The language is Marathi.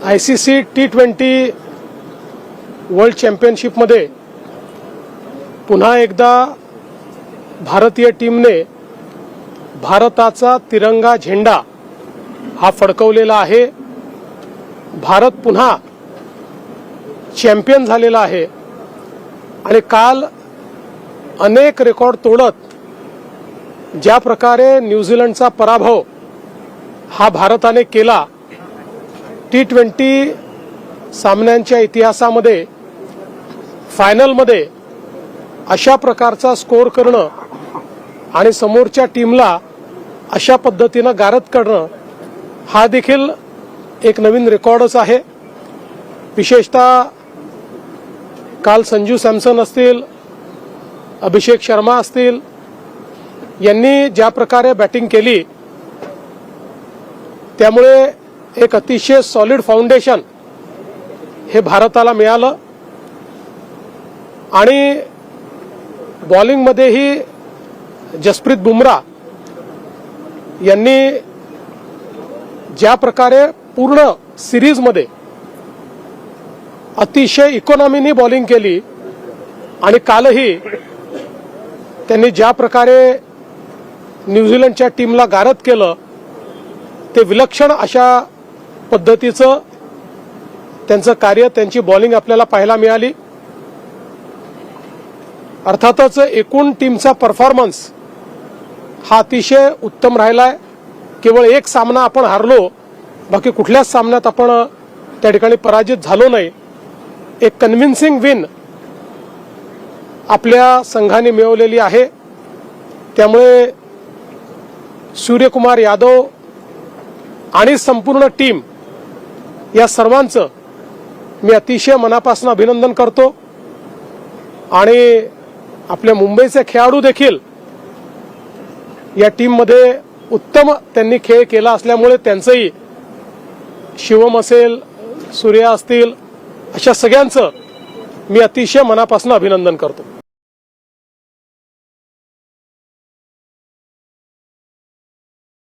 ICC T20 वर्ल्ड चॅम्पियनशिपमध्ये पुन्हा एकदा भारतीय टीमने भारताचा तिरंगा झेंडा हा फडकवलेला आहे। भारत पुन्हा चॅम्पियन झालेला आहे आणि काल अनेक रेकॉर्ड तोडत ज्या प्रकारे न्यूझीलंडचा पराभव हा भारताने केला, T20 सामन्यांच्या इतिहासामध्ये फायनलमध्ये अशा प्रकारचा स्कोर करणं आणि समोरच्या टीमला अशा पद्धतीनं गारद करणं हा देखील एक नवीन रेकॉर्डच आहे। विशेषतः काल संजू सॅमसन असतील, अभिषेक शर्मा असतील, यांनी ज्या प्रकारे बॅटिंग केली त्यामुळे एक अतिशय सॉलिड फाउंडेशन हे भारताला मिळालं आणि बॉलिंगमध्येही जसप्रीत बुमराह यांनी ज्या प्रकारे पूर्ण सिरीजमध्ये अतिशय इकॉनॉमीनी बॉलिंग केली आणि कालही त्यांनी ज्या प्रकारे न्यूझीलंडच्या टीमला गारद केलं ते विलक्षण अशा पद्धतीचं त्यांचं कार्य, त्यांची बॉलिंग आपल्याला पाहायला मिळाली। अर्थातच एकूण टीमचा परफॉर्मन्स हा अतिशय उत्तम राहिलाय। केवळ एक सामना आपण हारलो, बाकी कुठल्याच सामन्यात आपण त्या ठिकाणी पराजित झालो नाही। एक कन्व्हिन्सिंग विन आपल्या संघाने मिळवलेली आहे। त्यामुळे सूर्यकुमार यादव आणि संपूर्ण टीम या सर्वांचं मी अतिशय मनापासून अभिनंदन करतो आणि आपल्या मुंबईचे खेळाडू देखील या टीममध्ये उत्तम त्यांनी खेळ केला असल्यामुळे त्यांचंही, शिवम असेल, सूर्या असतील, अशा सगळ्यांचं मी अतिशय मनापासून अभिनंदन करतो।